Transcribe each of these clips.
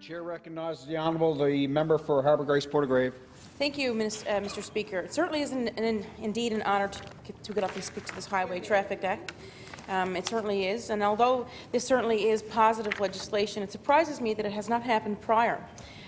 Chair recognizes the Honourable the member for Harbour Grace Portagrave. Thank you, Mr. Speaker. It certainly is indeed an honour to get up and speak to this Highway Traffic Act. It certainly is, and although this certainly is positive legislation, it surprises me that it has not happened prior.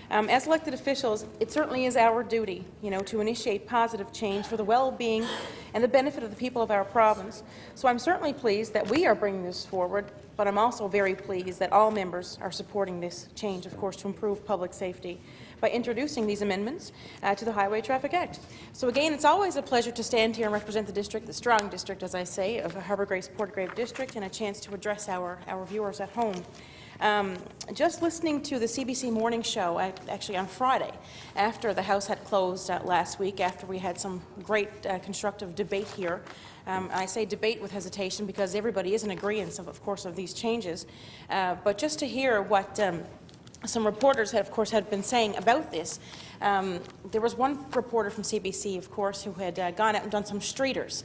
As elected officials, it certainly is our duty, to initiate positive change for the well-being and the benefit of the people of our province. So I'm certainly pleased that we are bringing this forward, but I'm also very pleased that all members are supporting this change, of course, to improve public safety by introducing these amendments to the Highway Traffic Act. So again, it's always a pleasure to stand here and represent the district, the strong district, as I say, of the Harbour Grace Portagrave district, and a chance to address our viewers at home. Just listening to the CBC morning show, actually on Friday, after the House had closed last week, after we had some great constructive debate here. I say debate with hesitation because everybody is in agreement, of course, of these changes. But just to hear what some reporters, had been saying about this. There was one reporter from CBC, of course, who had gone out and done some streeters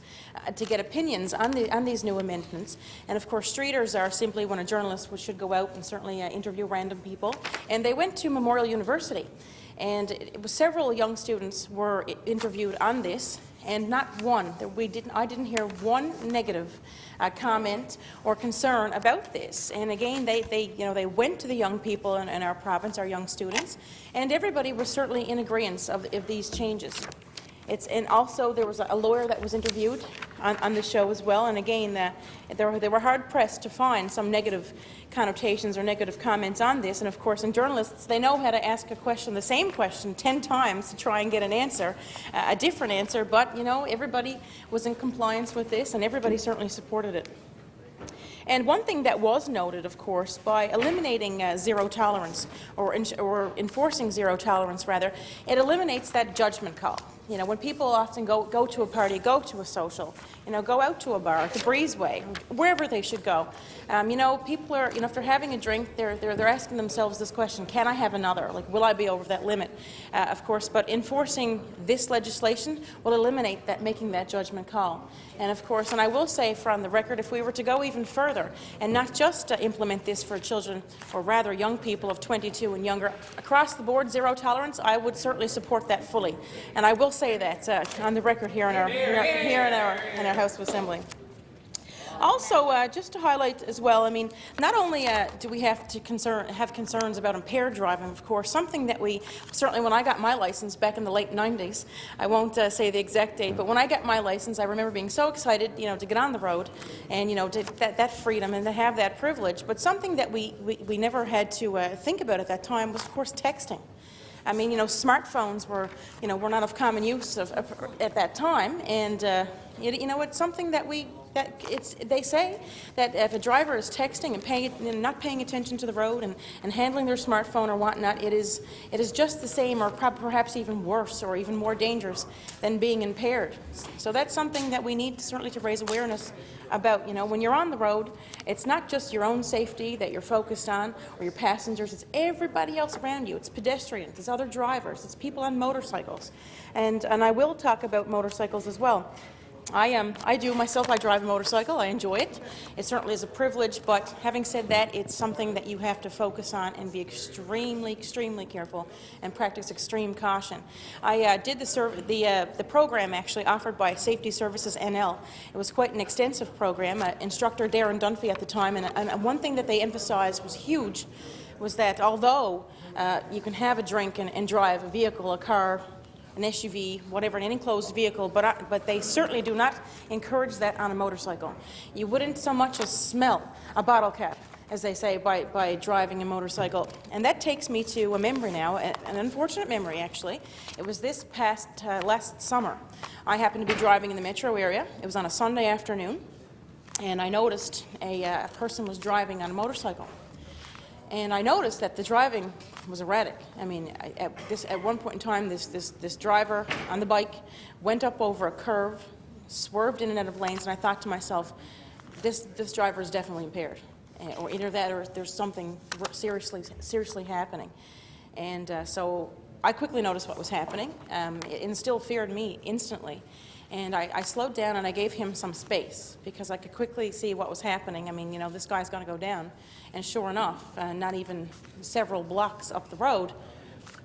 to get opinions on these new amendments. And of course, streeters are simply when a journalist should go out and certainly interview random people. And they went to Memorial University, and several young students were interviewed on this. And not one, I didn't hear one negative comment or concern about this. And again, they went to the young people in our province, our young students, and everybody was certainly in agreement of these changes. And also there was a lawyer that was interviewed on the show as well, and again, they were hard-pressed to find some negative connotations or negative comments on this. And of course, in journalists, they know how to ask a question, the same question, 10 times to try and get an answer, a different answer, but everybody was in compliance with this, and everybody certainly supported it. And one thing that was noted, of course, by eliminating zero tolerance, or enforcing zero tolerance, rather, it eliminates that judgment call. When people often go to a party, go to a social, go out to a bar, at the Breezeway, wherever they should go. People are, if they're having a drink, they're asking themselves this question: can I have another? Like, will I be over that limit? Of course, but enforcing this legislation will eliminate that, making that judgment call. And of course, and I will say from the record, if we were to go even further and not just implement this for children, or rather young people of 22 and younger, across the board, zero tolerance, I would certainly support that fully. And I will say that on the record here in our House of Assembly. Also, just to highlight as well, not only do we have concerns about impaired driving, of course, something that we certainly, when I got my license back in the late 90s, I won't say the exact date, but when I got my license, I remember being so excited, to get on the road and, that freedom and to have that privilege. But something that we never had to think about at that time was, of course, texting. Smartphones were not of common use at that time, and it's something that they say that if a driver is texting and not paying attention to the road and handling their smartphone or whatnot, it is just the same, or perhaps even worse, or even more dangerous than being impaired. So that's something that we need certainly to raise awareness about. When you're on the road, it's not just your own safety that you're focused on, or your passengers, it's everybody else around you. It's pedestrians, it's other drivers, it's people on motorcycles. And I will talk about motorcycles as well. I do myself, I drive a motorcycle, I enjoy it. It certainly is a privilege, but having said that, it's something that you have to focus on and be extremely, extremely careful and practice extreme caution. I did the program actually offered by Safety Services NL. It was quite an extensive program. Instructor Darren Dunphy at the time, and one thing that they emphasized was huge, was that although you can have a drink and drive a vehicle, a car, an SUV, whatever, an enclosed vehicle, but they certainly do not encourage that on a motorcycle. You wouldn't so much as smell a bottle cap, as they say, by driving a motorcycle. And that takes me to a memory now, an unfortunate memory actually. It was this past last summer. I happened to be driving in the metro area. It was on a Sunday afternoon, and I noticed a person was driving on a motorcycle. And I noticed that the driving was erratic. At one point in time, this driver on the bike went up over a curve, swerved in and out of lanes, and I thought to myself, this driver is definitely impaired, or either that or there's something seriously happening. And so I quickly noticed what was happening. It instilled fear in me instantly. And I slowed down and I gave him some space because I could quickly see what was happening. I mean, you know, this guy's going to go down. And sure enough, not even several blocks up the road,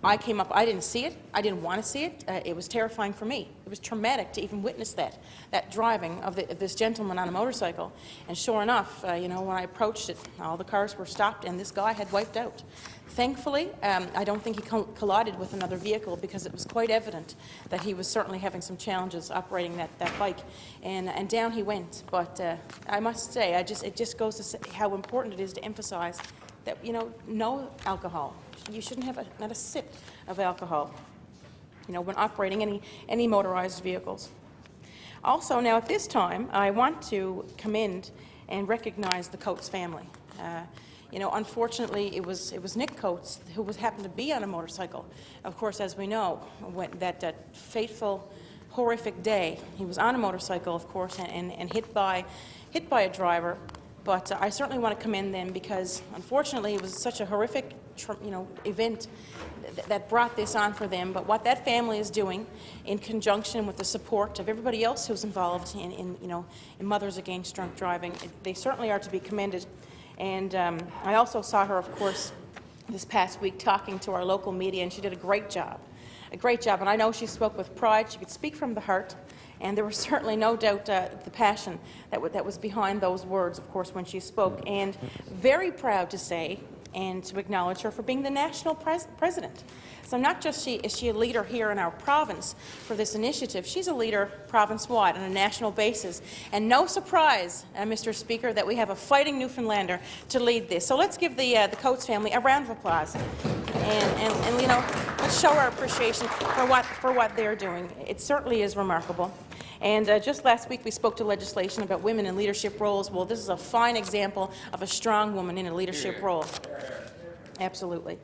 I came up. I didn't see it. I didn't want to see it. It was terrifying for me. It was traumatic to even witness that driving of this gentleman on a motorcycle. And sure enough, you know, when I approached it, all the cars were stopped and this guy had wiped out. Thankfully, I don't think he collided with another vehicle because it was quite evident that he was certainly having some challenges operating that bike, and down he went. But I must say, it just goes to say how important it is to emphasize that, you know, no alcohol. You shouldn't have not a sip of alcohol, you know, when operating any motorized vehicles. Also, now at this time, I want to commend and recognize the Coates family. You know, unfortunately, it was Nick Coates who happened to be on a motorcycle. Of course, as we know, when that fateful, horrific day, he was on a motorcycle, of course, and hit by a driver. But I certainly want to commend them because, unfortunately, it was such a horrific, you know, event that brought this on for them. But what that family is doing, in conjunction with the support of everybody else who's involved in Mothers Against Drunk Driving, they certainly are to be commended. And I also saw her, of course, this past week talking to our local media, and she did a great job. And I know she spoke with pride. She could speak from the heart. And there was certainly no doubt the passion that was behind those words, of course, when she spoke. And very proud to say and to acknowledge her for being the national president. So not just is she a leader here in our province for this initiative, she's a leader province-wide on a national basis. And no surprise, Mr. Speaker, that we have a fighting Newfoundlander to lead this. So let's give the Coates family a round of applause. And you know, let's show our appreciation for what they're doing. It certainly is remarkable. And just last week we spoke to legislation about women in leadership roles. Well, this is a fine example of a strong woman in a leadership role. Absolutely.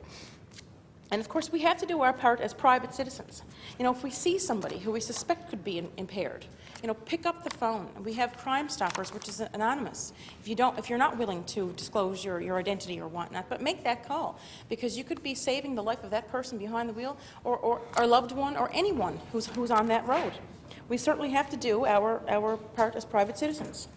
And of course, we have to do our part as private citizens. You know, if we see somebody who we suspect could be impaired, you know, pick up the phone. We have Crime Stoppers, which is anonymous. If you're not willing to disclose your identity or whatnot, but make that call, because you could be saving the life of that person behind the wheel, or a loved one, or anyone who's on that road. We certainly have to do our part as private citizens.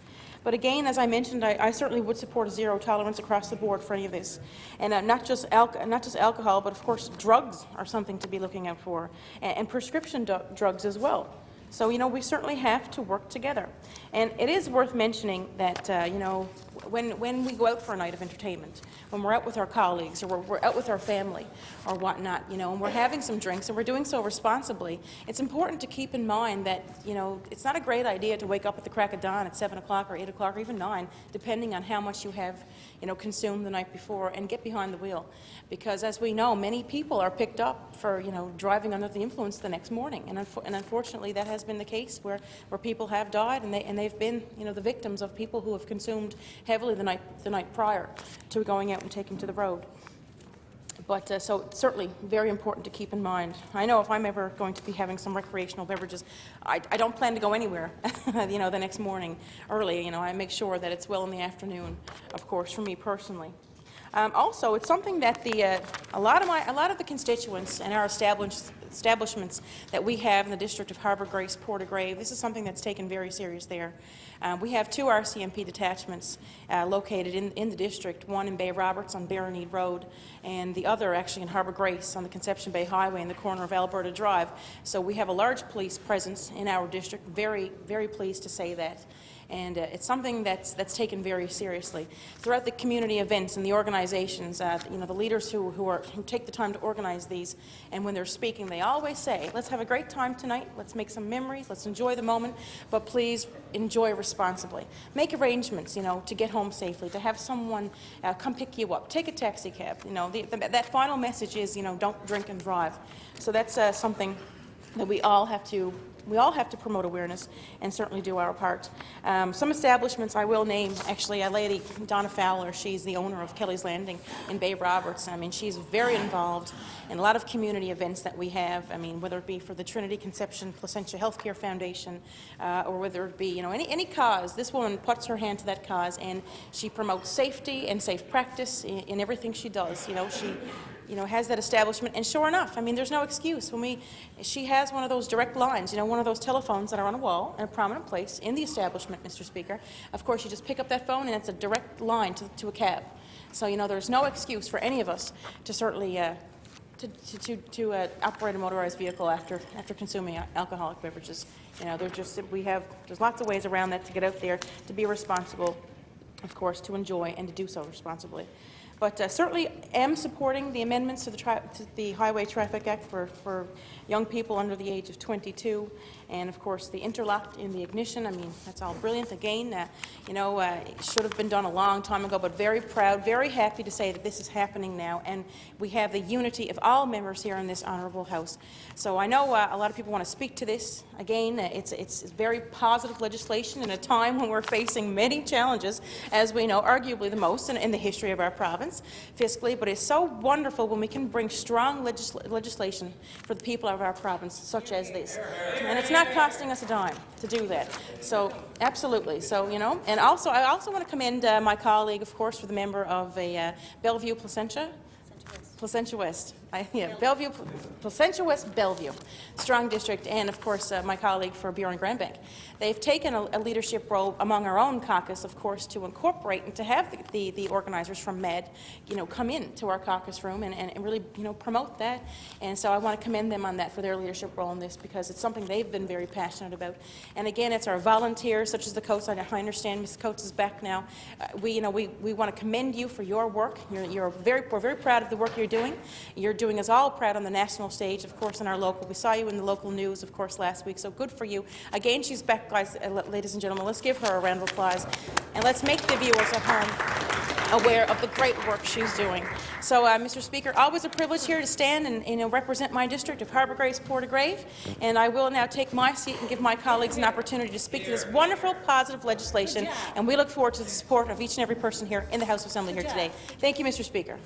But again, as I mentioned, I certainly would support a zero tolerance across the board for any of this. And not just alcohol, but of course drugs are something to be looking out for, and prescription drugs as well. So, you know, we certainly have to work together. And it is worth mentioning that, you know, when we go out for a night of entertainment, when we're out with our colleagues or we're out with our family or whatnot, you know, and we're having some drinks and we're doing so responsibly, it's important to keep in mind that, you know, it's not a great idea to wake up at the crack of dawn at 7 o'clock or 8 o'clock or even 9, depending on how much you have, you know, consumed the night before, and get behind the wheel. Because as we know, many people are picked up for, you know, driving under the influence the next morning. And unfortunately, that has been the case where people have died, and they've been, you know, the victims of people who have consumed heavily the night prior to going out and taking to the road. But so it's certainly very important to keep in mind. I know if I'm ever going to be having some recreational beverages, I don't plan to go anywhere, you know, the next morning early. You know, I make sure that it's well in the afternoon, of course, for me personally. Also, it's something that a lot of the constituents and our establishments that we have in the district of Harbour, Grace, Portagrave, this is something that's taken very serious there. We have 2 RCMP detachments located in the district, one in Bay Roberts on Barroneed Road, and the other actually in Harbour Grace on the Conception Bay Highway in the corner of Alberta Drive. So we have a large police presence in our district. Very, very pleased to say that. And it's something that's taken very seriously. Throughout the community events and the organizations, you know, the leaders who take the time to organize these, and when they're speaking, they always say, let's have a great time tonight, let's make some memories, let's enjoy the moment, but please enjoy responsibly. Make arrangements, you know, to get home safely, to have someone come pick you up, take a taxi cab. You know, that final message is, you know, don't drink and drive. So that's something that we all have to promote awareness and certainly do our part. Some establishments I will name, actually, a lady, Donna Fowler, she's the owner of Kelly's Landing in Bay Roberts. I mean, she's very involved in a lot of community events that we have. I mean, whether it be for the Trinity Conception Placentia Healthcare Foundation, or whether it be, you know, any cause. This woman puts her hand to that cause, and she promotes safety and safe practice in everything she does. You know, has that establishment, and sure enough, I mean, there's no excuse. She has one of those direct lines, one of those telephones that are on a wall in a prominent place in the establishment, Mr. Speaker. Of course, you just pick up that phone, and it's a direct line to a cab. So, there's no excuse for any of us to certainly to operate a motorized vehicle after consuming alcoholic beverages. There's lots of ways around that to get out there, to be responsible, of course, to enjoy and to do so responsibly. But certainly am supporting the amendments to the Highway Traffic Act for young people under the age of 22, and of course the interlock in the ignition. I mean, that's all brilliant. Again, it should have been done a long time ago, but very proud, very happy to say that this is happening now, and we have the unity of all members here in this honourable House. So I know a lot of people want to speak to this. Again, it's very positive legislation in a time when we're facing many challenges, as we know, arguably the most in the history of our province fiscally, but it's so wonderful when we can bring strong legislation for the people of our province, such as this. And it's not costing us a dime to do that. So, absolutely. So, and also, I also want to commend my colleague, of course, for the member of Bellevue, Placentia West. Bellevue, Placentia West, Bellevue, strong district, and of course my colleague for Buren Grandbank. They've taken a leadership role among our own caucus, of course, to incorporate and to have the organisers from MED, come into our caucus room and really, promote that. And so I want to commend them on that for their leadership role in this, because it's something they've been very passionate about. And again, it's our volunteers, such as the Coates. I understand Ms. Coates is back now. We want to commend you for your work. We're very proud of the work you're doing. You're doing us all proud on the national stage, of course, in our local. We saw you in the local news, of course, last week, so good for you. Again, she's back, guys, ladies and gentlemen. Let's give her a round of applause, and let's make the viewers at home aware of the great work she's doing. So, Mr. Speaker, always a privilege here to stand and represent my district of Harbour Grace Portagrave, and I will now take my seat and give my colleagues an opportunity to speak to this wonderful, positive legislation, and we look forward to the support of each and every person here in the House of Assembly here today. Thank you, Mr. Speaker.